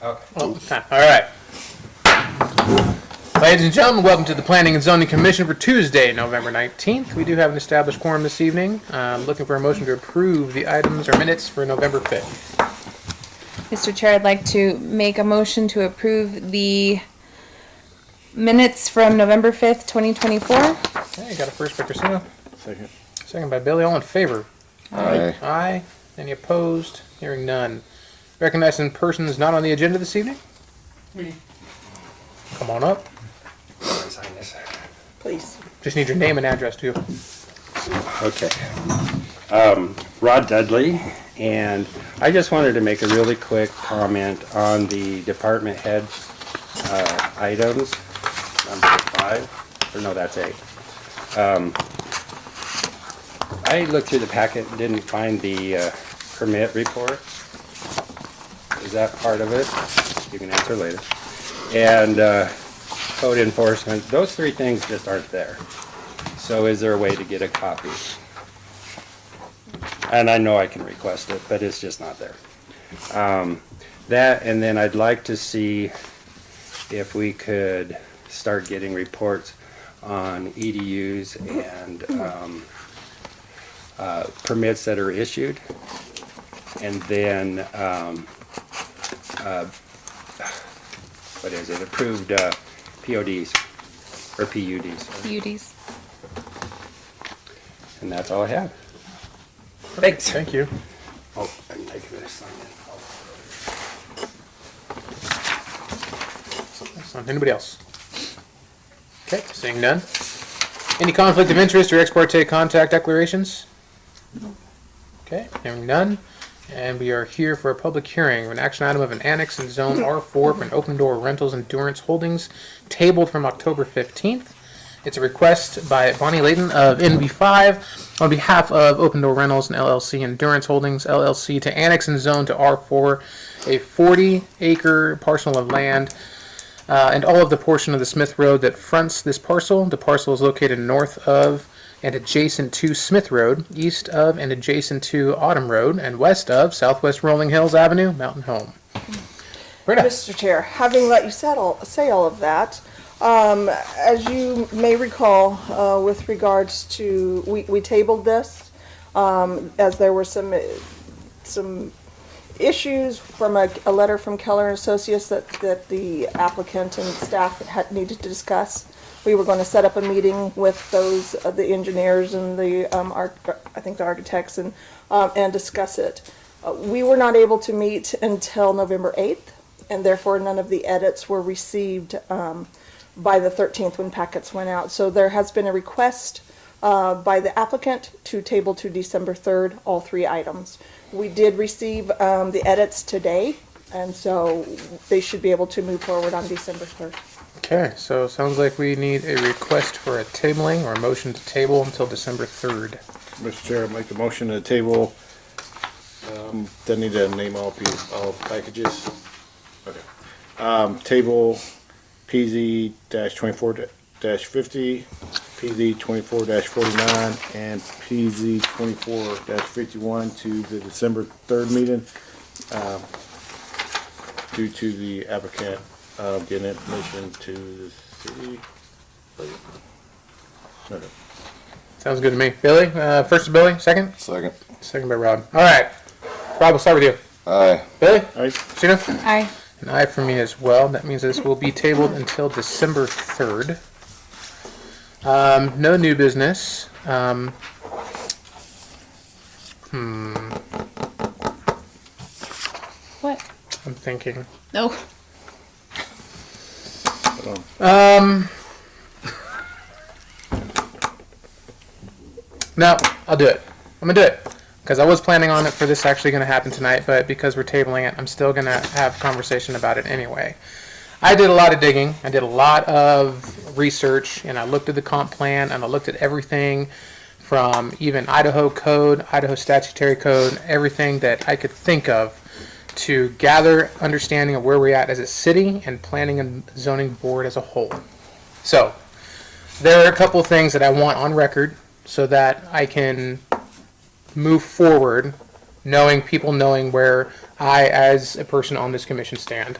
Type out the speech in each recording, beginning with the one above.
Okay. All right. Ladies and gentlemen, welcome to the Planning and Zoning Commission for Tuesday, November 19th. We do have an established quorum this evening. Looking for a motion to approve the items or minutes for November 5th. Mr. Chair, I'd like to make a motion to approve the minutes from November 5th, 2024. Okay, got a first by Christina. Second. Second by Billy. All in favor? Aye. Aye. Any opposed? Hearing none. Recognizing persons not on the agenda this evening? Me. Come on up. Sign this. Please. Just need your name and address too. Okay. Rod Dudley, and I just wanted to make a really quick comment on the department head items, number 5, or no, that's 8. I looked through the packet and didn't find the permit report. Is that part of it? You can answer later. And code enforcement, those 3 things just aren't there. So is there a way to get a copy? And I know I can request it, but it's just not there. That, and then I'd like to see if we could start getting reports on EDUs and permits that are issued. And then, what is it, approved PODs, or PUDs. PUDs. And that's all I have. Thanks. Thank you. Oh, I'm taking this sign in. Excellent. Anybody else? Okay, seeing none. Any conflict of interest or ex parte contact declarations? Okay, hearing none. And we are here for a public hearing of an action item of an annex in Zone R4 for an open door rentals endurance holdings tabled from October 15th. It's a request by Bonnie Layton of NV5 on behalf of Open Door Rentals and LLC Endurance Holdings LLC to annex and zone to R4 a 40-acre parcel of land and all of the portion of the Smith Road that fronts this parcel. The parcel is located north of and adjacent to Smith Road, east of and adjacent to Autumn Road, and west of Southwest Rolling Hills Avenue, Mountain Home. Britta. Mr. Chair, having let you say all of that, as you may recall, with regards to, we tabled this, as there were some issues from a letter from Keller and Associates that the applicant and staff had needed to discuss. We were going to set up a meeting with those, the engineers and the, I think the architects and discuss it. We were not able to meet until November 8th, and therefore none of the edits were received by the 13th when packets went out. So there has been a request by the applicant to table to December 3rd, all 3 items. We did receive the edits today, and so they should be able to move forward on December 3rd. Okay, so it sounds like we need a request for a tabling or a motion to table until December 3rd. Mr. Chair, I make the motion to table. Then need to name all packages. Okay. Table PZ-24-50, PZ-24-49, and PZ-24-51 to the December 3rd meeting due to the applicant getting information to the city. Okay. Sounds good to me. Billy, first to Billy, second? Second. Second by Rob. All right. Rob, we'll start with you. Aye. Billy? Aye. Christina? Aye. An aye for me as well. That means this will be tabled until December 3rd. No new business. What? I'm thinking. No. No, I'll do it. I'm gonna do it. Because I was planning on it for this actually going to happen tonight, but because we're tabling it, I'm still going to have conversation about it anyway. I did a lot of digging. I did a lot of research, and I looked at the comp plan, and I looked at everything from even Idaho code, Idaho statutory code, everything that I could think of to gather understanding of where we're at as a city and planning and zoning board as a whole. So there are a couple of things that I want on record so that I can move forward, knowing where I, as a person on this commission, stand.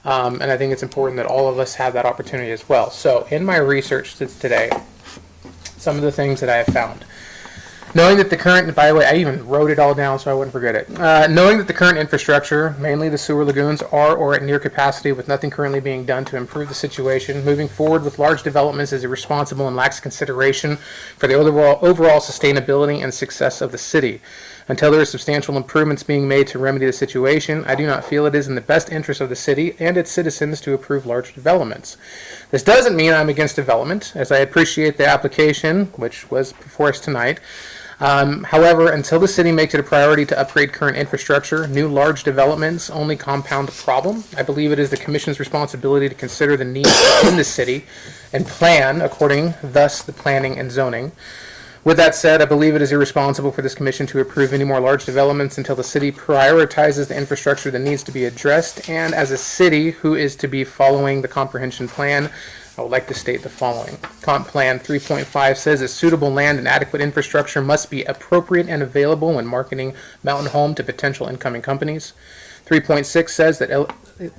And I think it's important that all of us have that opportunity as well. So in my research since today, some of the things that I have found. Knowing that the current, by the way, I even wrote it all down so I wouldn't forget it. Knowing that the current infrastructure, mainly the sewer lagoons, are or at near capacity with nothing currently being done to improve the situation, moving forward with large developments is irresponsible and lacks consideration for the overall sustainability and success of the city. Until there are substantial improvements being made to remedy the situation, I do not feel it is in the best interest of the city and its citizens to approve large developments. This doesn't mean I'm against development, as I appreciate the application, which was before us tonight. However, until the city makes it a priority to upgrade current infrastructure, new large developments only compound the problem. I believe it is the Commission's responsibility to consider the needs in the city and plan according, thus the planning and zoning. With that said, I believe it is irresponsible for this commission to approve any more large developments until the city prioritizes the infrastructure that needs to be addressed. And as a city who is to be following the comprehension plan, I would like to state the following. Comp Plan 3.5 says that suitable land and adequate infrastructure must be appropriate and available when marketing Mountain Home to potential incoming companies. 3.6 says that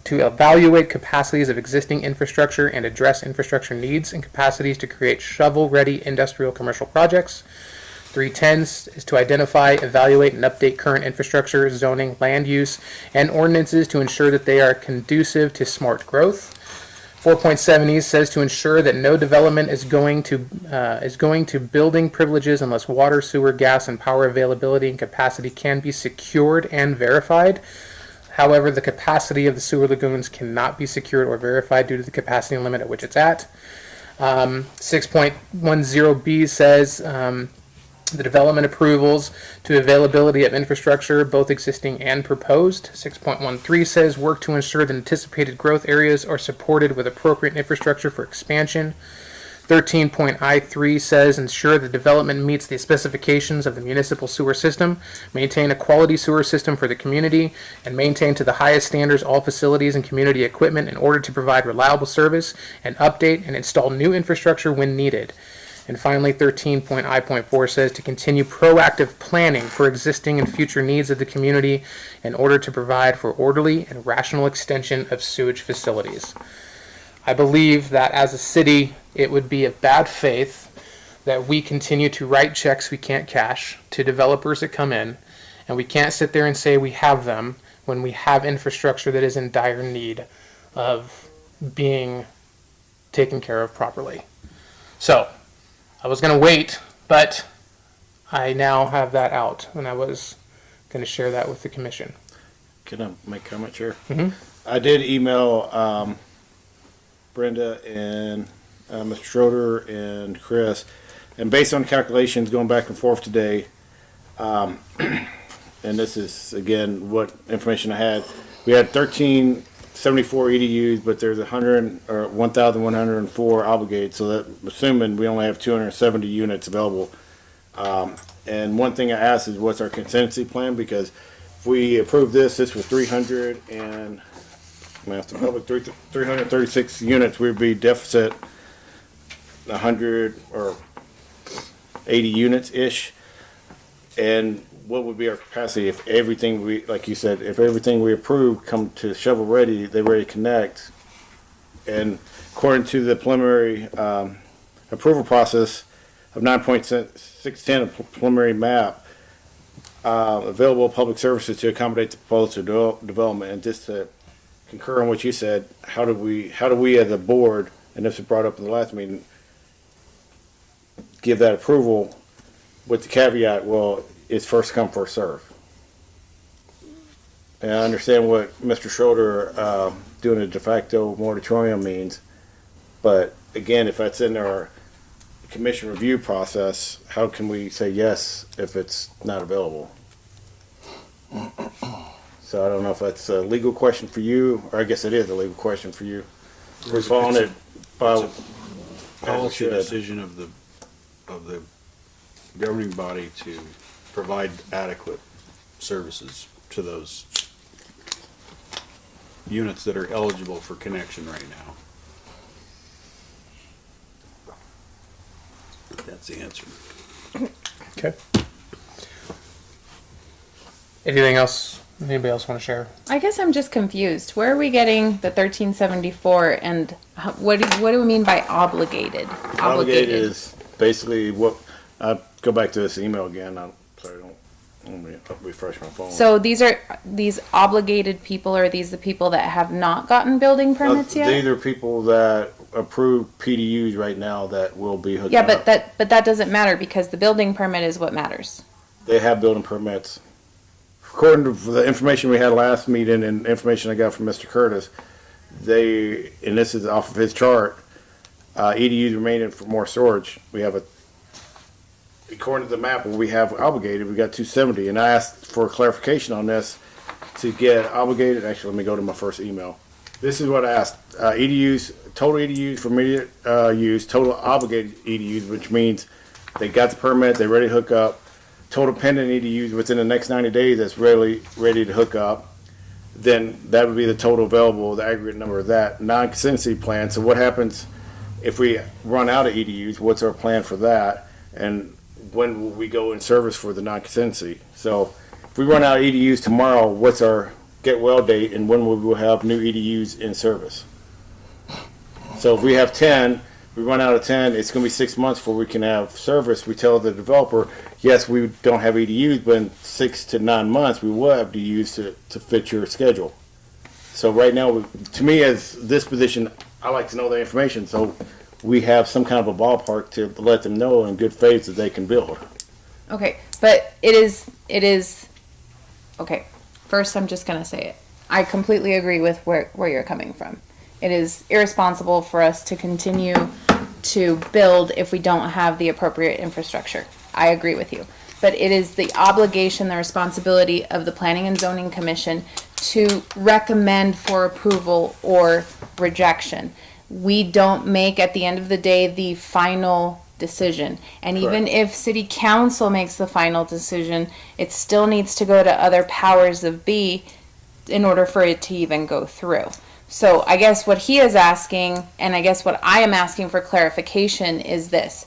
to evaluate capacities of existing infrastructure and address infrastructure needs and capacities to create shovel-ready industrial commercial projects. 3.10 is to identify, evaluate, and update current infrastructure, zoning, land use, and ordinances to ensure that they are conducive to smart growth. 4.7 says to ensure that no development is going to building privileges unless water, sewer, gas, and power availability and capacity can be secured and verified. However, the capacity of the sewer lagoons cannot be secured or verified due to the capacity limit at which it's at. 6.10b says the development approvals to availability of infrastructure, both existing and proposed. 6.13 says work to ensure that anticipated growth areas are supported with appropriate infrastructure for expansion. 13.I3 says ensure the development meets the specifications of the municipal sewer system, maintain a quality sewer system for the community, and maintain to the highest standards all facilities and community equipment in order to provide reliable service and update and install new infrastructure when needed. And finally, 13.I.4 says to continue proactive planning for existing and future needs of the community in order to provide for orderly and rational extension of sewage facilities. I believe that as a city, it would be of bad faith that we continue to write checks we can't cash to developers that come in, and we can't sit there and say we have them when we have infrastructure that is in dire need of being taken care of properly. So, I was going to wait, but I now have that out, and I was going to share that with the commission. Can I make a comment, Chair? Mm-hmm. I did email Brenda and Mr. Schroeder and Chris, and based on calculations going back and forth today, and this is, again, what information I had, we had 1,374 EDUs, but there's 1,104 obligated, so that, assuming we only have 270 units available. And one thing I asked is what's our contingency plan, because if we approve this was 300 and math the public 336 units, we'd be deficit 100 or 80 units ish. And what would be our capacity if everything we, like you said, if everything we approve come to shovel ready, they ready to connect? And according to the preliminary approval process of 9.610, a preliminary map, available public services to accommodate the proposed development. And just to concur on what you said, how do we as a board, and this was brought up in the last meeting, give that approval with the caveat, well, it's first come, first serve. And I understand what Mr. Schroeder doing a de facto moratorium means, but again, if that's in our commission review process, how can we say yes if it's not available? So I don't know if that's a legal question for you, or I guess it is a legal question for you. We're following it by policy decision of the governing body to provide adequate services to those units that are eligible for connection right now. That's the answer. Okay. Anything else Anybody else want to share? I guess I'm just confused. Where are we getting the 1374 and what do we mean by obligated? Obligated is basically what, I'll go back to this email again. I'm sorry, let me refresh my phone. So these obligated people, are these the people that have not gotten building permits yet? These are people that approve PDUs right now that will be hooked Yeah, up. but that doesn't matter because the building permit is what matters. They have building permits. According to the information we had last meeting and information I got from Mr. Curtis, they, and this is off of his chart, EDUs remaining for more storage. We have according to the map, what we have obligated, we got 270. And I asked for clarification on this to get obligated. Actually, let me go to my first email. This is what I asked. EDUs, total EDUs for immediate use, total obligated EDUs, which means they got the permit, they're ready to hook up. Total pending EDUs within the next 90 days that's ready to hook up. Then that would be the total available, the aggregate number of that. Non-consistency plan. So what happens if we run out of EDUs? What's our plan for that? And when will we go in service for the non-consistency? So if we run out of EDUs tomorrow, what's our get well date and when will we have new EDUs in service? So if we have 10, we run out of 10, it's going to be 6 months before we can have service. We tell the developer, yes, we don't have EDUs, but in 6 to 9 months, we will have EDUs to fit your schedule. So right now, to me, as this position, I like to know the information, so we have some kind of a ballpark to let them know in good faith that they can build. Okay, but it is, okay, first I'm just gonna say it. I completely agree with where you're coming from. It is irresponsible for us to continue to build if we don't have the appropriate infrastructure. I agree with you. But it is the obligation, the responsibility of the Planning and Zoning Commission to recommend for approval or rejection. We don't make, at the end of the day, the final decision. And even if City Council makes the final decision, it still needs to go to other powers of B in order for it to even go through. So I guess what he is asking, and I guess what I am asking for clarification is this.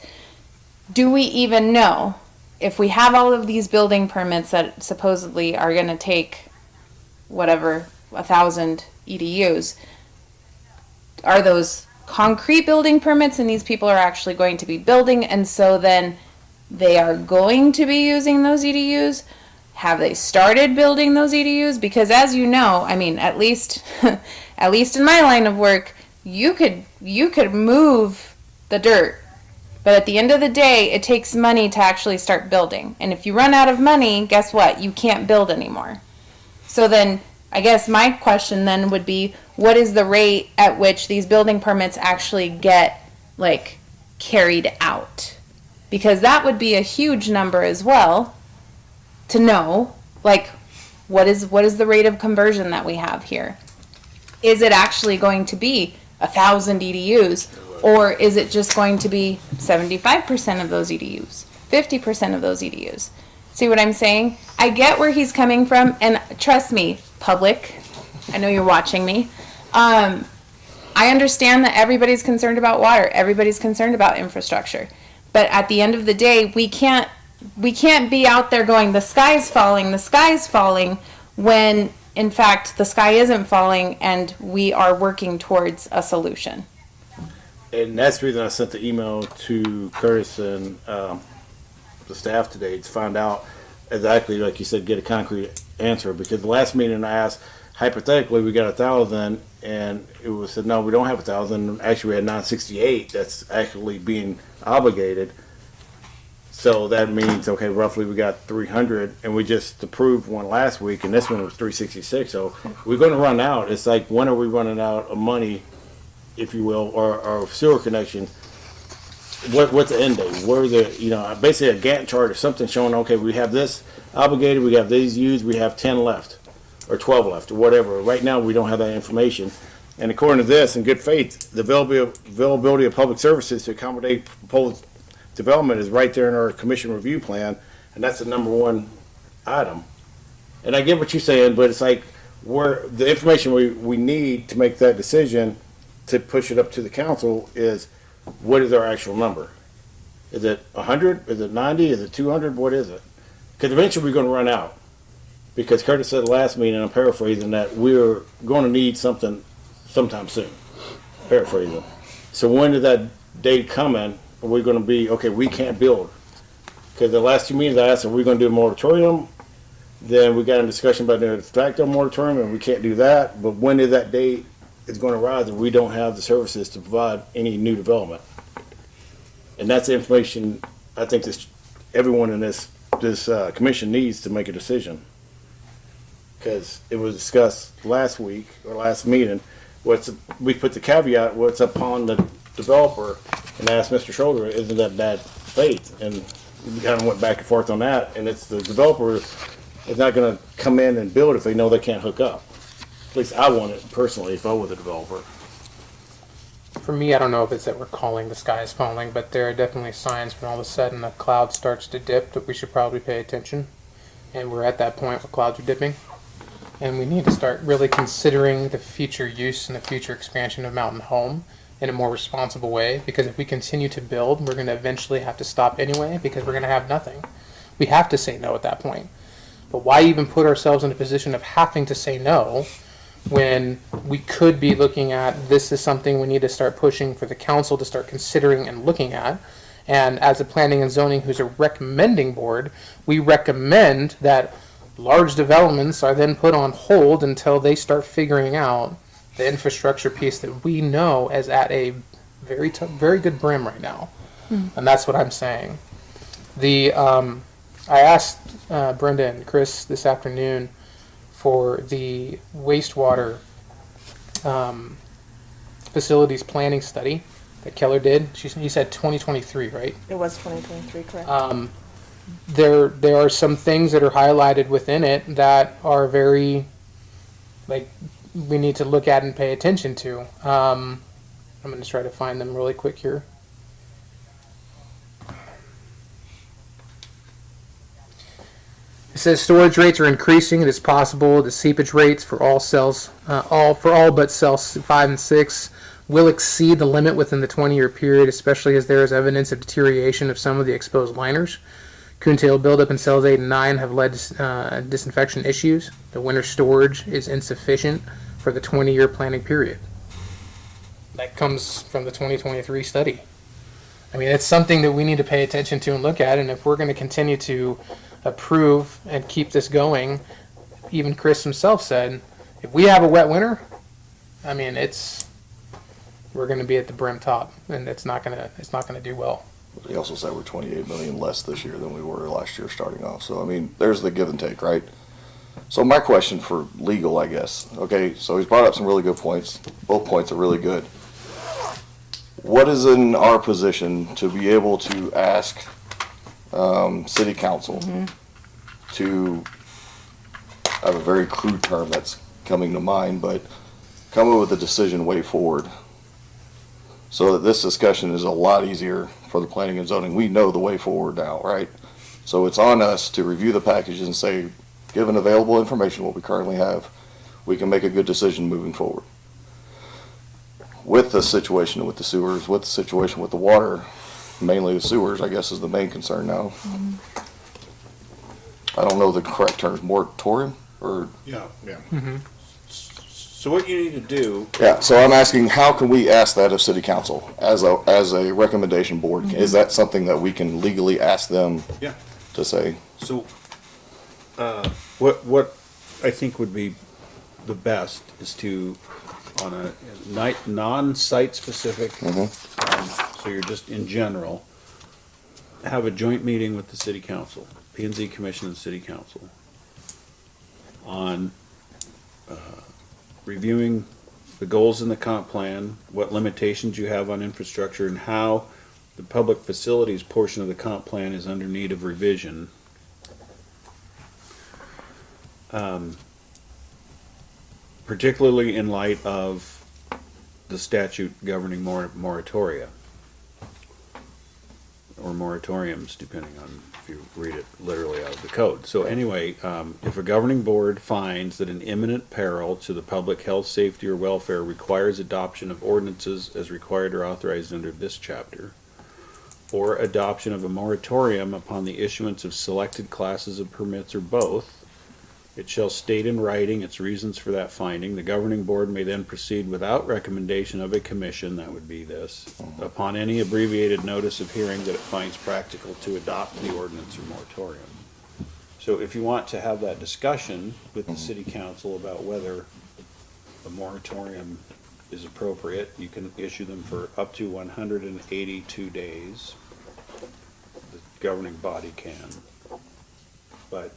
Do we even know if we have all of these building permits that supposedly are going to take whatever, 1,000 EDUs, are those concrete building permits and these people are actually going to be building and so then they are going to be using those EDUs? Have they started building those EDUs? Because as you know, I mean, at least at least in my line of work, you could move the dirt. But at the end of the day, it takes money to actually start building. And if you run out of money, guess what? You can't build anymore. So then I guess my question then would be, what is the rate at which these building permits actually get like carried out? Because that would be a huge number as well to know, like, what is the rate of conversion that we have here? Is it actually going to be 1,000 EDUs, or is it just going to be 75% of those EDUs, 50% of those EDUs? See what I'm saying? I get where he's coming from, and trust me, public, I know you're watching me. I understand that everybody's concerned about water, everybody's concerned about infrastructure, but at the end of the day, we can't be out there going, the sky's falling, when in fact the sky isn't falling and we are working towards a solution. And that's the reason I sent the email to Curtis and the staff today to find out exactly, like you said, get a concrete answer. Because the last meeting I asked, hypothetically, we got 1,000, and it was said, no, we don't have 1,000. Actually, we had 968 that's actually being obligated. So that means, okay, roughly we got 300, and we just approved one last week, and this one was 366. So we're going to run out. It's like, when are we running out of money, if you will, or sewer connection? What's the end date? Where's the, basically a Gantt chart or something showing, okay, we have this obligated, we have these used, we have 10 left, or 12 left, or whatever. Right now, we don't have that information. And according to this, in good faith, the availability of public services to accommodate proposed development is right there in our commission review plan, and that's the number one item. And I get what you're saying, but it's like, the information we need to make that decision to push it up to the council is, what is our actual number? Is it 100? Is it 90? Is it 200? What is it? Because eventually we're going to run out. Because Curtis said last meeting, I'm paraphrasing, that we're going to need something sometime soon. Paraphrasing. So when did that date come in? Are we going to be, okay, we can't build? Because the last 2 meetings I asked, are we going to do a moratorium? Then we got a discussion about the de facto moratorium, and we can't do that. But when is that date is going to rise if we don't have the services to provide any new development? And that's the information I think everyone in this commission needs to make a decision. Because it was discussed last week or last meeting. We put the caveat, what's upon the developer, and asked Mr. Schroeder, isn't that bad faith? And we kind of went back and forth on that. And it's the developer is not going to come in and build if they know they can't hook up. At least I want it personally if I were the developer. For me, I don't know if it's that we're calling the sky is falling, but there are definitely signs when all of a sudden the cloud starts to dip that we should probably pay attention. And we're at that point where clouds are dipping. And we need to start really considering the future use and the future expansion of Mountain Home in a more responsible way. Because if we continue to build, we're going to eventually have to stop anyway because we're going to have nothing. We have to say no at that point. But why even put ourselves in a position of having to say no when we could be looking at this is something we need to start pushing for the council to start considering and looking at. And as a planning and zoning who's a recommending board, we recommend that large developments are then put on hold until they start figuring out the infrastructure piece that we know is at a very good brim right now. And that's what I'm saying. I asked Brenda and Chris this afternoon for the wastewater facilities planning study that Keller did. He said 2023, right? It was 2023, correct? There are some things that are highlighted within it that are very, like, we need to look at and pay attention to. I'm going to try to find them really quick here. It says storage rates are increasing. It is possible the seepage rates for all cells, all but cells 5 and 6, will exceed the limit within the 20-year period, especially as there is evidence of deterioration of some of the exposed liners. Coontail buildup in cells 8 and 9 have led to disinfection issues. The winter storage is insufficient for the 20-year planning period. That comes from the 2023 study. I mean, it's something that we need to pay attention to and look at, and if we're going to continue to approve and keep this going, even Chris himself said, if we have a wet winter, I mean, we're going to be at the brim top, and it's not going to do well. He also said we're 28 million less this year than we were last year starting off. So, I mean, there's the give and take, right? So my question for legal, I guess. Okay, so he's brought up some really good points. Both points are really good. What is in our position to be able to ask city council to, I have a very crude term that's coming to mind, but come up with a decision way forward so that this discussion is a lot easier for the planning and zoning. We know the way forward now, right? So it's on us to review the packages and say, given available information, what we currently have, we can make a good decision moving forward. With the situation with the sewers, with the situation with the water, mainly the sewers, I guess, is the main concern now. I don't know the correct term, moratorium or? Yeah. So what you need to do, Yeah, so I'm asking, how can we ask that of city council as a recommendation board? Is that something that we can legally ask them yeah, to say? so, what I think would be the best is to, on a non-site specific, so you're just in general, have a joint meeting with the city council, P&Z Commission and city council, on reviewing the goals in the comp plan, what limitations you have on infrastructure, and how the public facilities portion of the comp plan is under need of revision. Particularly in light of the statute governing moratoria, or moratoriums, depending on if you read it literally out of the code. So anyway, if a governing board finds that an imminent peril to the public health, safety, or welfare requires adoption of ordinances as required or authorized under this chapter, or adoption of a moratorium upon the issuance of selected classes of permits or both, It shall state in writing its reasons for that finding. The governing board may then proceed without recommendation of a commission, that would be this, upon any abbreviated notice of hearing that it finds practical to adopt the ordinance or moratorium. So if you want to have that discussion with the city council about whether a moratorium is appropriate, you can issue them for up to 182 days. The governing body can. But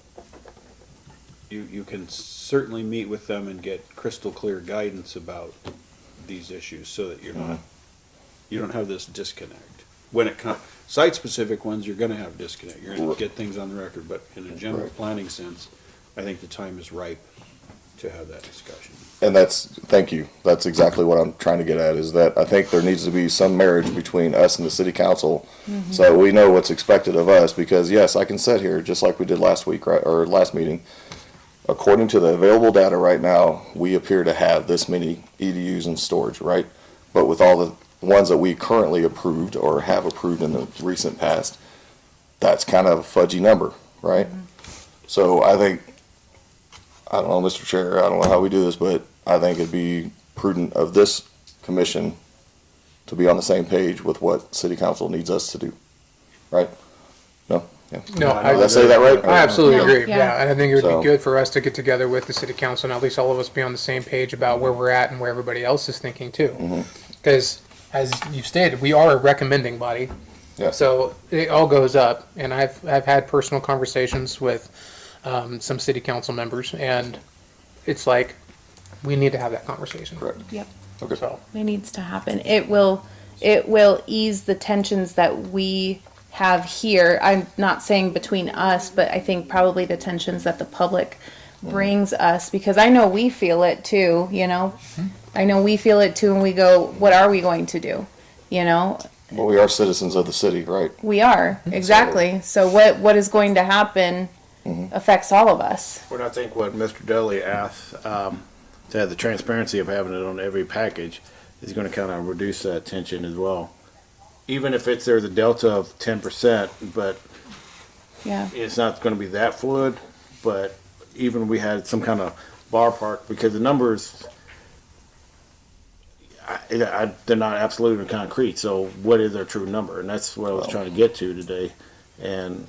you can certainly meet with them and get crystal clear guidance about these issues so that you're not, you don't have this disconnect. When it comes, site-specific ones, you're gonna have disconnect. You're gonna get things on the record, but in a general planning sense, I think the time is ripe to have that discussion. And thank you. That's exactly what I'm trying to get at, is that I think there needs to be some marriage between us and the city council so that we know what's expected of us, because yes, I can sit here just like we did last week, right, or last meeting. According to the available data right now, we appear to have this many EDUs in storage, right? But with all the ones that we currently approved or have approved in the recent past, that's kind of a fudgy number, right? So I think, I don't know, Mr. Chair, I don't know how we do this, but I think it'd be prudent of this commission to be on the same page with what city council needs us to do, right? No? Yeah. No, Did I say that right? I absolutely No, agree. yeah. Yeah, and I think it would So- be good for us to get together with the city council and at least all of us be on the same page about where we're at and where everybody else is thinking too. Because as you stated, we are a recommending body, Yeah. so it all goes up. And I've had personal conversations with some city council members, and it's like we need to have that conversation. Correct. Yep. Okay. So It needs to happen. It will ease the tensions that we have here. I'm not saying between us, but I think probably the tensions that the public brings us, because I know we feel it too, you know? I know we feel it too, and we go, what are we going to do? You know? Well, we are citizens of the city, right? We are, exactly. So what is going to happen affects all of us. Well, I think what Mr. Dudley asked, to have the transparency of having it on every package is gonna kind of reduce that tension as well. Even if there's a delta of 10%, but Yeah. it's not gonna be that fluid, but even we had some kind of ballpark, because the numbers, they're not absolute and concrete, so what is our true number? And that's what I was trying to get to today, and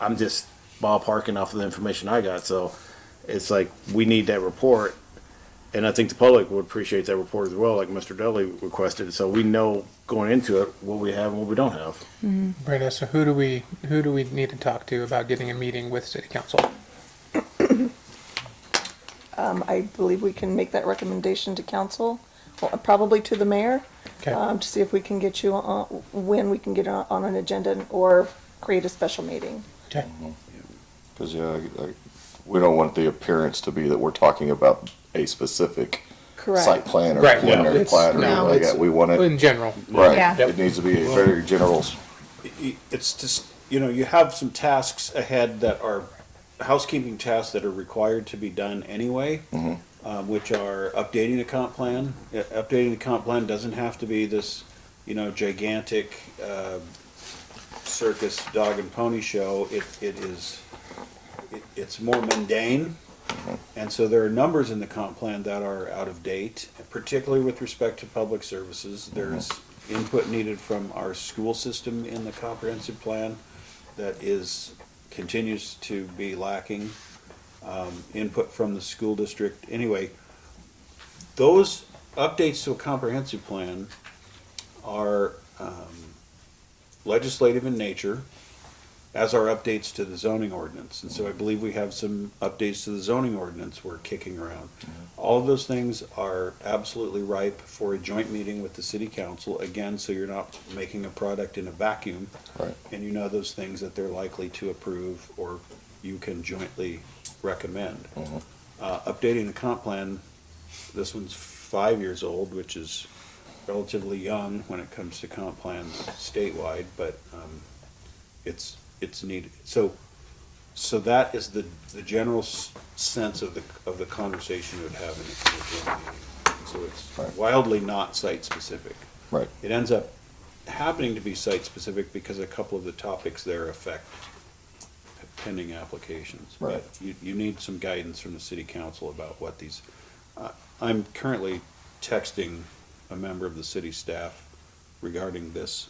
I'm just ballparking off of the information I got, so it's like, we need that report, and I think the public would appreciate that report as well, like Mr. Dudley requested, so we know going into it what we have and what we don't have. Brenda, so who do we need to talk to about getting a meeting with city council? I believe we can make that recommendation to council, well, probably to the mayor, Okay. to see if we can get you on, when we can get on an agenda or create a special meeting. Okay. Because, yeah, we don't want the appearance to be that we're talking about a specific Correct. site plan or Right, preliminary it's- plat or no, anything like it's- that. We want it, In general. right, Yeah. it needs to be a very general, It's just, you know, you have some tasks ahead that are housekeeping tasks that are required to be done anyway, which are updating the comp plan. Updating the comp plan doesn't have to be this, you know, gigantic circus dog and pony show. It's more mundane. And so there are numbers in the comp plan that are out of date, particularly with respect to public services. There's input needed from our school system in the comprehensive plan that continues to be lacking. Input from the school district. Anyway, those updates to a comprehensive plan are legislative in nature, as are updates to the zoning ordinance. And so I believe we have some updates to the zoning ordinance we're kicking around. All of those things are absolutely ripe for a joint meeting with the city council, again, so you're not making a product in a vacuum. right? And you know those things that they're likely to approve or you can jointly recommend. Updating the comp plan, this one's 5 years old, which is relatively young when it comes to comp plans statewide, but it's needed. So that is the general sense of the conversation you would have in a joint meeting. So it's Right. wildly not site-specific. Right. It ends up happening to be site-specific because a couple of the topics there affect pending applications. Right. But you need some guidance from the city council about what these, I'm currently texting a member of the city staff regarding this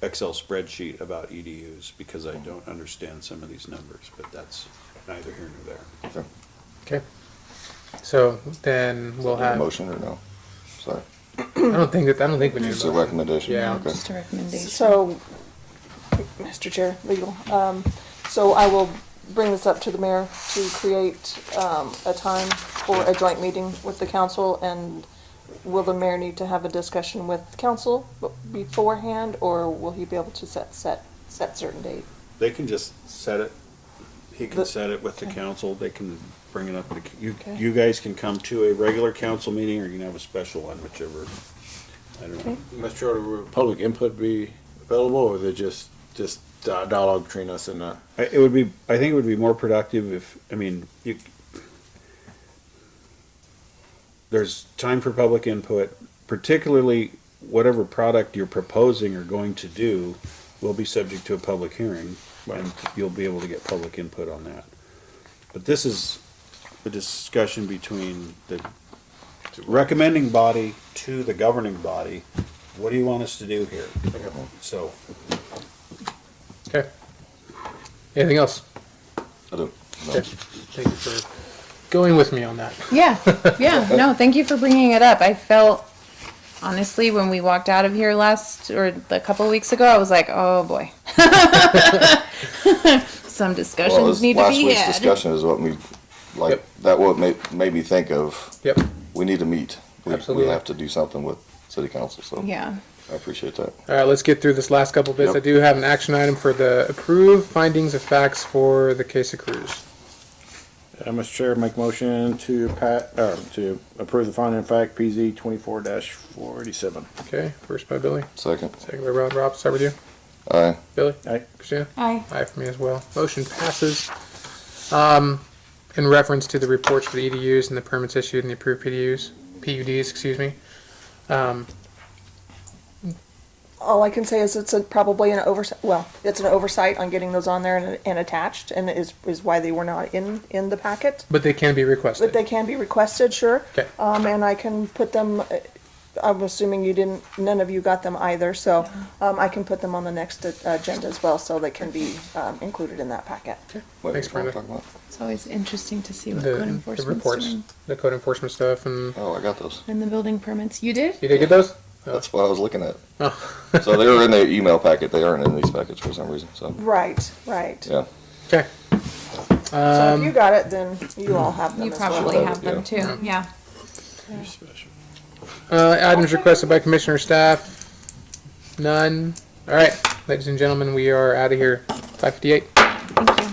Excel spreadsheet about EDUs because I don't understand some of these numbers, but that's neither here nor there. Okay. So then we'll Need a have. motion or no? Sorry. I don't think we need Just a a motion. recommendation? Yeah. Okay. Just a recommendation. So, Mr. Chair, legal, so I will bring this up to the mayor to create, a time for a joint meeting with the council, and will the mayor need to have a discussion with council beforehand, or will he be able to set certain date? They can just set it, he can The- set it with the council, they can bring it up, Okay. you guys can come to a regular council meeting or you can have a special one, whichever, I don't know. Okay. Mr. Schroeder, will public input be available, or is it just dialogue between us and I think it would be more productive if, I mean, there's time for public input, particularly whatever product you're proposing or going to do will be subject to a public hearing, and you'll be able to get public input on that. But this is the discussion between the recommending body to the governing body. What do you want us to do here? So, Okay. Anything else? I don't, no. Okay. Thank you for going with me on that. Yeah, yeah. No, thank you for bringing it up. I felt, honestly, when we walked out of here a couple weeks ago, I was like, oh boy. Some Well, discussions this need to last be week's had. discussion is what me, like, Yep. that what made me think of, Yep. we need to meet. We Absolutely. have to do something with city council, so Yeah. I appreciate that. All right, let's get through this last couple bits. Yep. I do have an action item for the approved findings of facts for the case of Cruz. Mr. Chair, make motion to to approve the finding of fact PZ 24-487. Okay, first by Billy, Second. second by Rob. Start with you. Aye. Billy? Aye. Christina? Aye. Aye for me as well. Motion passes. In reference to the reports for the EDUs and the permits issued and the approved PUDs, excuse me. All I can say is it's probably an oversight, well, it's an oversight on getting those on there and attached, and is why they were not in the packet. But they can be requested. But they can be requested, sure. Okay. And I can put them, I'm assuming none of you got them either, so, I can put them on the next agenda as well, so they can be, included in that packet. What Thanks, what are we Brenda. talking about? It's always interesting to see what The, code the enforcement's reports, doing. the code enforcement stuff, and Oh, I got those. And the building permits. You did? you did get those? That's what I was looking at. Oh. So they were in the email packet. They aren't in these packets for some reason, so, Right, right. yeah. Okay. So if you got it, then you all have them You as well. probably Well, have them too. Yeah. Items requested by commissioner staff. None. All right, ladies and gentlemen, we are out of here. 5:58. Thank you.